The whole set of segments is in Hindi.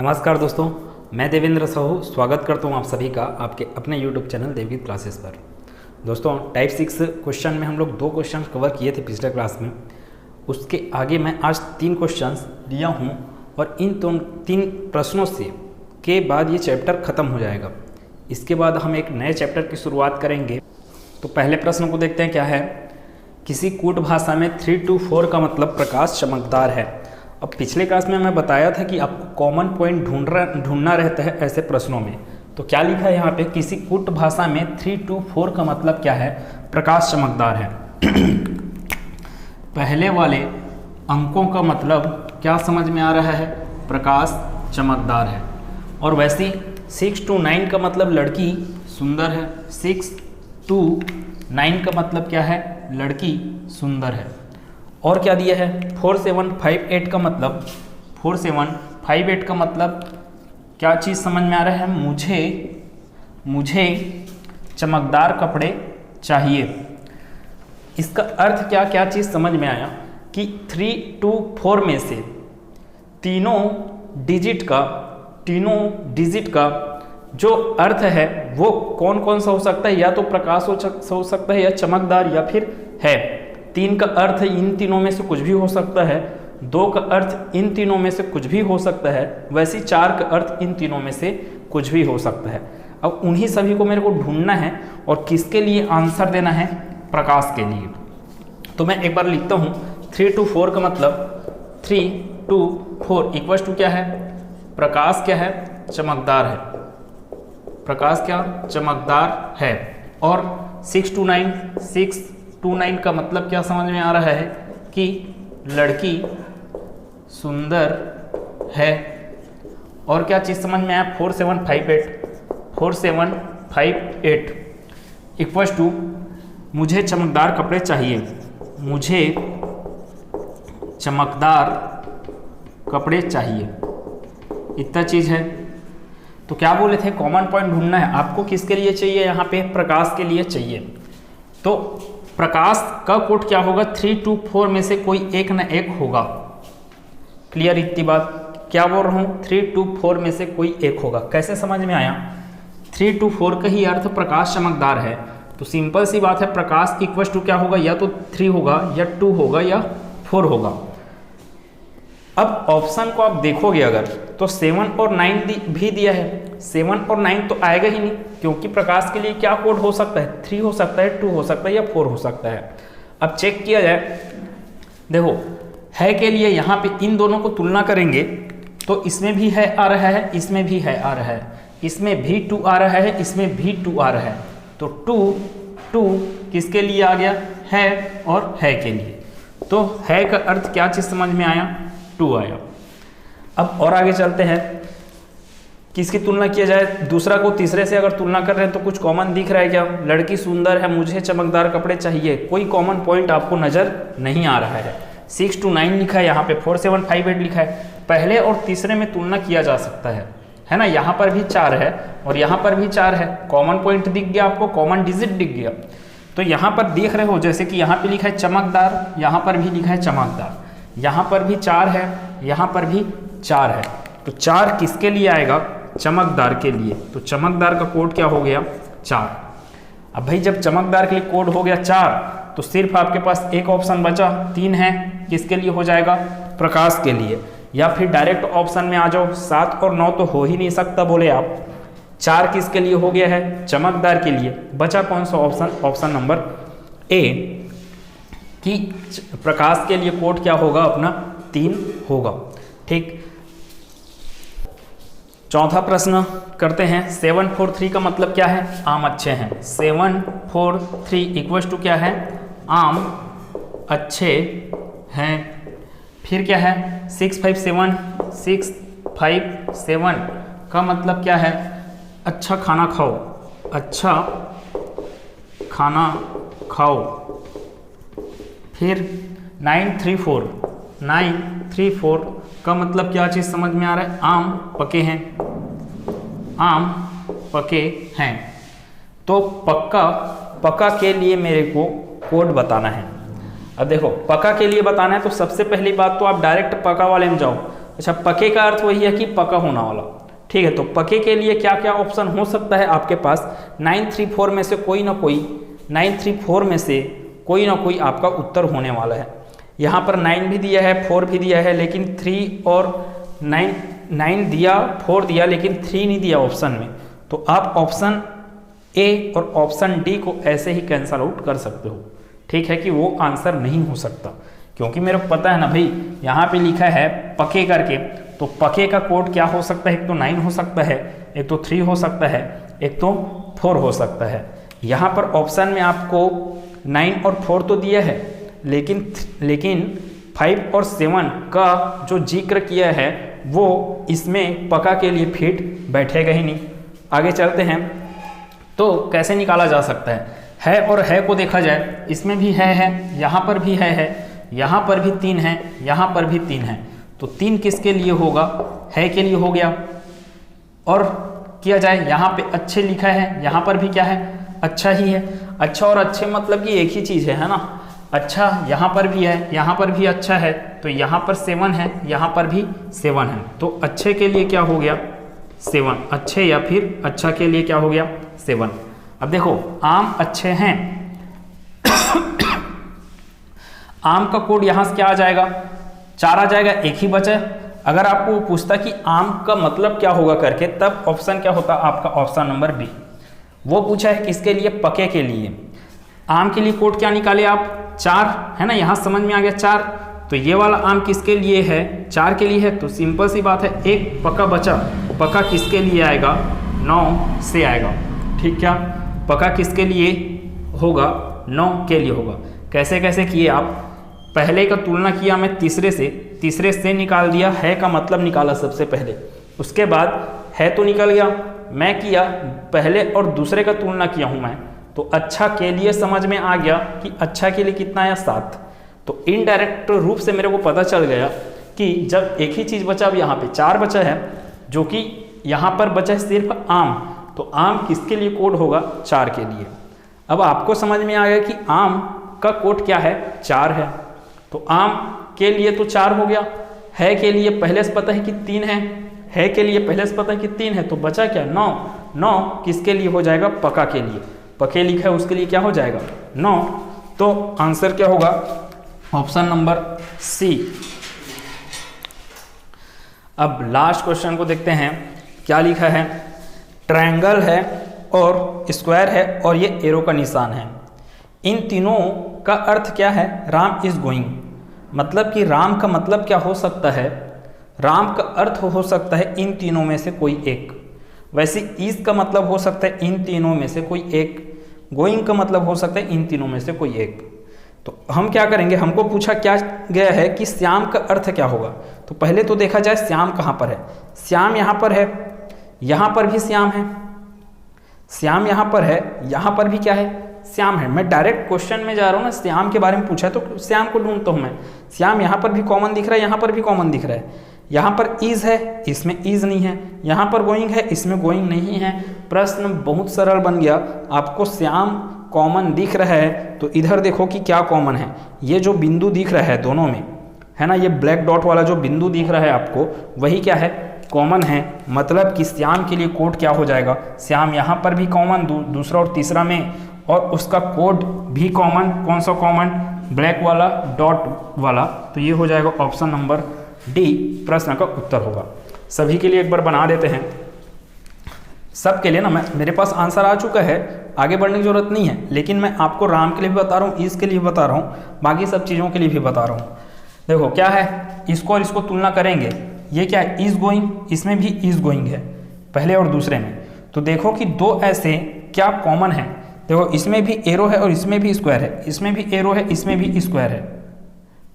नमस्कार दोस्तों, मैं देवेंद्र साहू स्वागत करता हूं आप सभी का आपके अपने YouTube चैनल देवगीत क्लासेस पर। दोस्तों टाइप 6 क्वेश्चन में हम लोग 2 क्वेश्चन कवर किए थे पिछले क्लास में। उसके आगे मैं आज 3 क्वेश्चंस लिया हूं और इन 3 प्रश्नों से के बाद ये चैप्टर ख़त्म हो जाएगा। इसके बाद हम एक नए चैप्टर की शुरुआत करेंगे। तो पहले प्रश्न को देखते हैं क्या है। किसी कूट भाषा में 3 to 4 का मतलब प्रकाश चमकदार है। अब पिछले क्लास में मैं बताया था कि आपको कॉमन पॉइंट ढूंढना रहता है ऐसे प्रश्नों में। तो क्या लिखा है यहाँ पे, किसी कूट भाषा में 3 to 4 का मतलब क्या है, प्रकाश चमकदार है। पहले वाले अंकों का मतलब क्या समझ में आ रहा है, प्रकाश चमकदार है। और वैसे 6 to 9 का मतलब लड़की सुंदर है। 6 to 9 का मतलब क्या है, लड़की सुंदर है। और क्या दिया है, 4758 का मतलब 4758 का मतलब क्या चीज़ समझ में आ रहा है, मुझे चमकदार कपड़े चाहिए। इसका अर्थ क्या चीज़ समझ में आया कि 3 to 4 में से तीनों डिजिट का जो अर्थ है वो कौन कौन सा हो सकता है, या तो प्रकाश हो सकता है, या चमकदार, या फिर है। 3 का अर्थ इन तीनों में से कुछ भी हो सकता है। 2 का अर्थ इन तीनों में से कुछ भी हो सकता है। वैसे 4 का अर्थ इन तीनों में से कुछ भी हो सकता है। अब उन्हीं सभी को मेरे को ढूंढना है और किसके लिए आंसर देना है, प्रकाश के लिए। तो मैं एक बार लिखता हूँ, 3 to 4 का मतलब 3 to 4 इक्वल्स टू क्या है, प्रकाश क्या है, चमकदार है। प्रकाश क्या, चमकदार है। और 6 to 9 का मतलब क्या समझ में आ रहा है कि लड़की सुंदर है। और क्या चीज़ समझ में आया, 4758 इक्वल्स टू मुझे चमकदार कपड़े चाहिए, मुझे चमकदार कपड़े चाहिए, इतना चीज़ है। तो क्या बोले थे, कॉमन पॉइंट ढूंढना है आपको। किसके लिए चाहिए, यहाँ पे प्रकाश के लिए चाहिए। तो प्रकाश का कोड क्या होगा, 3 to 4 में से कोई एक न एक होगा। क्लियर इतनी बात, क्या बोल रहा हूँ, 3 to 4 में से कोई एक होगा। कैसे समझ में आया, 3 to 4 का ही अर्थ प्रकाश चमकदार है। तो सिंपल सी बात है, प्रकाश इक्वल टू क्या होगा, या तो 3 होगा, या 2 होगा, या 4 होगा। अब ऑप्शन को आप देखोगे अगर, तो 7 और 9 भी दिया है। 7 और 9 तो आएगा ही नहीं, क्योंकि प्रकाश के लिए क्या कोड हो सकता है, 3 हो सकता है, 2 हो सकता है, या 4 हो सकता है। अब चेक किया जाए, देखो है के लिए यहाँ पे इन दोनों को तुलना करेंगे तो इसमें भी है आ रहा है, इसमें भी है आ रहा है, इसमें भी 2 आ रहा है, इसमें भी 2 आ रहा है। तो 2 किसके लिए आ गया, है और है के लिए। तो है का अर्थ क्या चीज़ समझ में आया, 2 आया। अब और आगे चलते हैं, किसकी तुलना किया जाए, दूसरा को तीसरे से अगर तुलना कर रहे हैं तो कुछ कॉमन दिख रहा है क्या, लड़की सुंदर है, मुझे चमकदार कपड़े चाहिए। कोई कॉमन पॉइंट आपको नजर नहीं आ रहा है। 6 to 9 लिखा है, यहाँ पे 4758 लिखा है। पहले और तीसरे में तुलना किया जा सकता है ना। यहाँ पर भी 4 है और यहाँ पर भी 4 है। कॉमन पॉइंट दिख गया आपको, कॉमन डिजिट दिख गया। तो यहाँ पर देख रहे हो, जैसे कि यहाँ पे लिखा है चमकदार, यहाँ पर भी लिखा है चमकदार, यहाँ पर भी 4 है, यहाँ पर भी 4 है। तो 4 किसके लिए आएगा, चमकदार के लिए। तो चमकदार का कोड क्या हो गया, 4। अब भाई जब चमकदार के लिए कोड हो गया 4, तो सिर्फ आपके पास एक ऑप्शन बचा, 3 है, किसके लिए हो जाएगा, प्रकाश के लिए। या फिर डायरेक्ट ऑप्शन में आ जाओ, 7 और 9 तो हो ही नहीं सकता बोले आप। 4 किसके लिए हो गया है, चमकदार के लिए। बचा कौन सा ऑप्शन, ऑप्शन नंबर ए, कि प्रकाश के लिए कोड क्या होगा अपना, 3 होगा। ठीक, चौथा प्रश्न करते हैं। 743 का मतलब क्या है, आम अच्छे हैं। 743 इक्वल्स टू क्या है, आम अच्छे हैं। फिर क्या है, 657 का मतलब क्या है, अच्छा खाना खाओ, अच्छा खाना खाओ। फिर 934 का मतलब क्या चीज़ समझ में आ रहा है, आम पके हैं, आम पके हैं। तो पक्का के लिए मेरे को कोड बताना है। अब देखो पका के लिए बताना है तो सबसे पहली बात तो आप डायरेक्ट पका वाले में जाओ। अच्छा, पके का अर्थ वही है कि पका होने वाला, ठीक है। तो पके के लिए क्या क्या ऑप्शन हो सकता है आपके पास? 934 में से कोई ना कोई, 934 में से कोई ना कोई आपका उत्तर होने वाला है। यहाँ पर 9 भी दिया है, 4 भी दिया है, लेकिन 3 और 9 दिया, 4 दिया, लेकिन 3 नहीं दिया ऑप्शन में। तो आप ऑप्शन ए और ऑप्शन डी को ऐसे ही कैंसल आउट कर सकते हो, ठीक है, कि वो आंसर नहीं हो सकता, क्योंकि मेरे को पता है ना भाई, यहाँ पे लिखा है पके करके, तो पके का कोड क्या हो सकता है? एक तो 9 हो सकता है, एक तो 3 हो सकता है, एक तो 4 हो सकता है। यहाँ पर ऑप्शन में आपको 9 और 4 तो दिया है, लेकिन 5 और 7 का जो जिक्र किया है वो इसमें पका के लिए फिट बैठेगा ही नहीं। आगे चलते हैं, तो कैसे निकाला जा सकता है और है को देखा जाए, इसमें भी है, यहाँ पर भी है, यहाँ पर भी 3 है, यहाँ पर भी 3 है। तो 3 किसके लिए होगा? है के लिए हो गया। और किया जाए, यहाँ पे अच्छे लिखा है, यहाँ पर भी क्या है? अच्छा ही है। अच्छा और अच्छे मतलब कि एक ही चीज़ है ना। अच्छा यहाँ पर भी है, यहाँ पर भी अच्छा है, तो यहाँ पर 7 है, यहाँ पर भी 7 है। तो अच्छे के लिए क्या हो गया? 7। अच्छे या फिर अच्छा के लिए क्या हो गया? 7। अब देखो, आम अच्छे हैं आम का कोड यहाँ से क्या आ जाएगा? 4 आ जाएगा, एक ही बचा। अगर आपको पूछता कि आम का मतलब क्या होगा करके, तब ऑप्शन क्या होता? आपका ऑप्शन नंबर बी। वो पूछा है किसके लिए? पके के लिए। आम के लिए कोड क्या निकाले आप? 4 है ना, यहाँ समझ में आ गया 4। तो ये वाला आम किसके लिए है? 4 के लिए है। तो सिंपल सी बात है, एक पका बचा, पका किसके लिए आएगा? 9 से आएगा, ठीक क्या? पका किसके लिए होगा? 9 के लिए होगा। कैसे कैसे किए आप? पहले का तुलना किया मैं तीसरे से निकाल दिया, है का मतलब निकाला सबसे पहले, उसके बाद है तो निकल गया, मैं किया पहले और दूसरे का तुलना किया हूँ मैं, तो अच्छा के लिए समझ में आ गया कि अच्छा के लिए कितना आया? 7। तो इनडायरेक्ट रूप से मेरे को पता चल गया कि जब एक ही चीज़ बचा, अब यहाँ पे 4 बचा है, जो कि यहाँ पर बचा है सिर्फ आम, तो आम किसके लिए कोड होगा? 4 के लिए। अब आपको समझ में आ गया कि आम का कोड क्या है? 4 है। तो आम के लिए तो 4 हो गया, है के लिए पहले से पता है कि 3 है के लिए पहले से पता है कि 3 है, तो बचा क्या? 9। 9 किसके लिए हो जाएगा? पका के लिए। पके लिखा है उसके लिए क्या हो जाएगा? 9। तो आंसर क्या होगा? Option number C. अब लास्ट क्वेश्चन को देखते हैं, क्या लिखा है? ट्रायंगल है और स्क्वायर है और ये एरो का निशान है। इन तीनों का अर्थ क्या है? Ram is going. मतलब कि राम का मतलब क्या हो सकता है? राम का अर्थ हो सकता है इन तीनों में से कोई एक। वैसे इज का मतलब हो सकता है इन तीनों में से कोई एक, गोइंग का मतलब हो सकता है इन तीनों में से कोई एक। तो हम क्या करेंगे? हमको पूछा क्या गया है कि श्याम का अर्थ क्या होगा। तो पहले तो देखा जाए श्याम कहाँ पर है। श्याम यहाँ पर है, यहाँ पर भी श्याम है, श्याम यहाँ पर है, यहाँ पर भी क्या है? श्याम है। मैं डायरेक्ट क्वेश्चन में जा रहा हूँ ना, श्याम के बारे में पूछा है तो श्याम को ढूंढता हूँ मैं। श्याम यहाँ पर भी कॉमन दिख रहा है, यहाँ पर भी कॉमन दिख रहा है। यहाँ पर इज है, इसमें इज नहीं है। यहाँ पर गोइंग है, इसमें गोइंग नहीं है। प्रश्न बहुत सरल बन गया। आपको श्याम कॉमन दिख रहा है तो इधर देखो कि क्या कॉमन है। ये जो बिंदु दिख रहा है दोनों में, है ना, ये ब्लैक डॉट वाला जो बिंदु दिख रहा है आपको, वही क्या है? कॉमन है। मतलब कि श्याम के लिए कोड क्या हो जाएगा? श्याम यहाँ पर भी कॉमन, दूसरा और तीसरा में, और उसका कोड भी कॉमन। कौन सा कॉमन? ब्लैक वाला, डॉट वाला। तो ये हो जाएगा ऑप्शन नंबर डी, प्रश्न का उत्तर होगा। सभी के लिए एक बार बना देते हैं, सब के लिए ना। मेरे पास आंसर आ चुका है, आगे बढ़ने की जरूरत नहीं है, लेकिन मैं आपको राम के लिए भी बता रहा हूँ, इसके लिए भी बता रहा हूँ, बाकी सब चीज़ों के लिए भी बता रहा हूँ। देखो क्या है, इसको और इसको तुलना करेंगे। ये क्या है? इज गोइंग, इसमें भी इज गोइंग है पहले और दूसरे में। तो देखो कि दो ऐसे क्या कॉमन है। देखो इसमें भी एरो है और इसमें भी स्क्वायर है, इसमें भी एरो है, इसमें भी स्क्वायर है।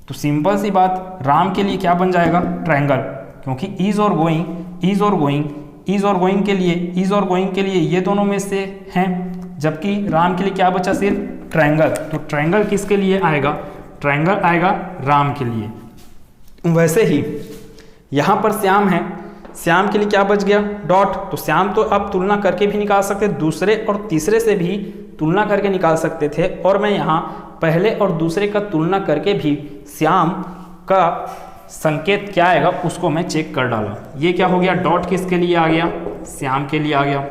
तो सिंपल सी बात, राम के लिए क्या बन जाएगा? ट्रायंगल, क्योंकि इज और गोइंग, इज और गोइंग, इज और गोइंग के लिए, इज और गोइंग के लिए ये दोनों में से हैं, जबकि राम के लिए क्या बचा? सिर्फ ट्रायंगल। तो ट्रायंगल किसके लिए आएगा? ट्रायंगल आएगा राम के लिए। वैसे ही यहाँ पर श्याम है, श्याम के लिए क्या बच गया? डॉट। तो श्याम तो आप तुलना करके भी निकाल सकते, दूसरे और तीसरे से भी तुलना करके निकाल सकते थे, और मैं यहाँ पहले और दूसरे का तुलना करके भी श्याम का संकेत क्या आएगा उसको मैं चेक कर डाला। ये क्या हो गया, डॉट किसके लिए आ गया, श्याम के लिए आ गया।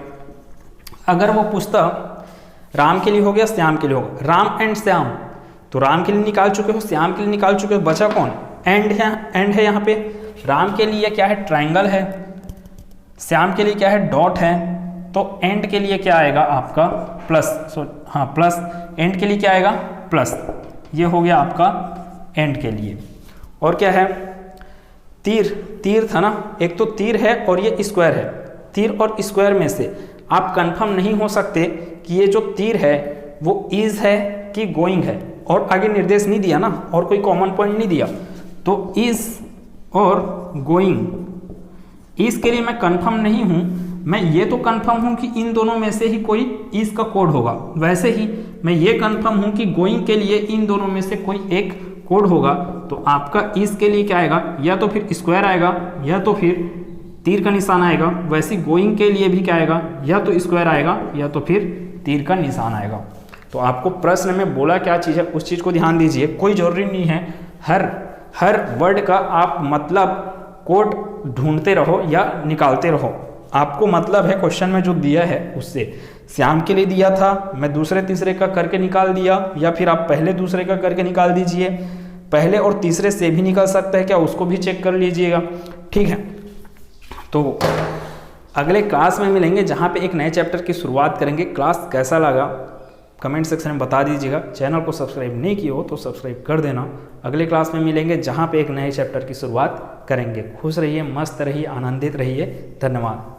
अगर वो पूछता राम के लिए हो गया, श्याम के लिए होगा, राम एंड श्याम, तो राम के लिए निकाल चुके हो, श्याम के लिए निकाल चुके हो, बचा कौन, एंड है, एंड है यहाँ पे। राम के लिए क्या है, ट्रायंगल है, श्याम के लिए क्या है, डॉट है, तो एंड के लिए क्या आएगा आपका प्लस, हाँ प्लस, एंड के लिए क्या आएगा प्लस। ये हो गया आपका एंड के लिए। और क्या है, तीर, तीर था ना, एक तो तीर है और ये स्क्वायर है। तीर और स्क्वायर में से आप कंफर्म नहीं हो सकते कि ये जो तीर है वो इज है कि गोइंग है, और आगे निर्देश नहीं दिया ना, और कोई कॉमन पॉइंट नहीं दिया, तो इज और गोइंग, इस के लिए मैं कंफर्म नहीं हूं। मैं ये तो कंफर्म हूं कि इन दोनों में से ही कोई इज का कोड होगा, वैसे ही मैं ये कंफर्म हूं कि गोइंग के लिए इन दोनों में से कोई एक कोड होगा। तो आपका इज के लिए क्या आएगा, या तो फिर स्क्वायर आएगा या तो फिर तीर का निशान आएगा। वैसे गोइंग के लिए भी क्या आएगा, या तो स्क्वायर आएगा या तो फिर तीर का निशान आएगा। तो आपको प्रश्न में बोला क्या चीज़ है उस चीज़ को ध्यान दीजिए। कोई जरूरी नहीं है हर वर्ड का आप मतलब कोड ढूंढते रहो या निकालते रहो। आपको मतलब है क्वेश्चन में जो दिया है उससे, श्याम के लिए दिया था, मैं दूसरे तीसरे का करके निकाल दिया, या फिर आप पहले दूसरे का करके निकाल दीजिए, पहले और तीसरे से भी निकल सकता है क्या, उसको भी चेक कर लीजिएगा। ठीक है, तो अगले क्लास में मिलेंगे जहाँ पे एक नए चैप्टर की शुरुआत करेंगे। क्लास कैसा लगा कमेंट सेक्शन में बता दीजिएगा। चैनल को सब्सक्राइब नहीं किए हो तो सब्सक्राइब कर देना। अगले क्लास में मिलेंगे जहाँ पे एक नए चैप्टर की शुरुआत करेंगे। खुश रहिए, मस्त रहिए, आनंदित रहिए। धन्यवाद।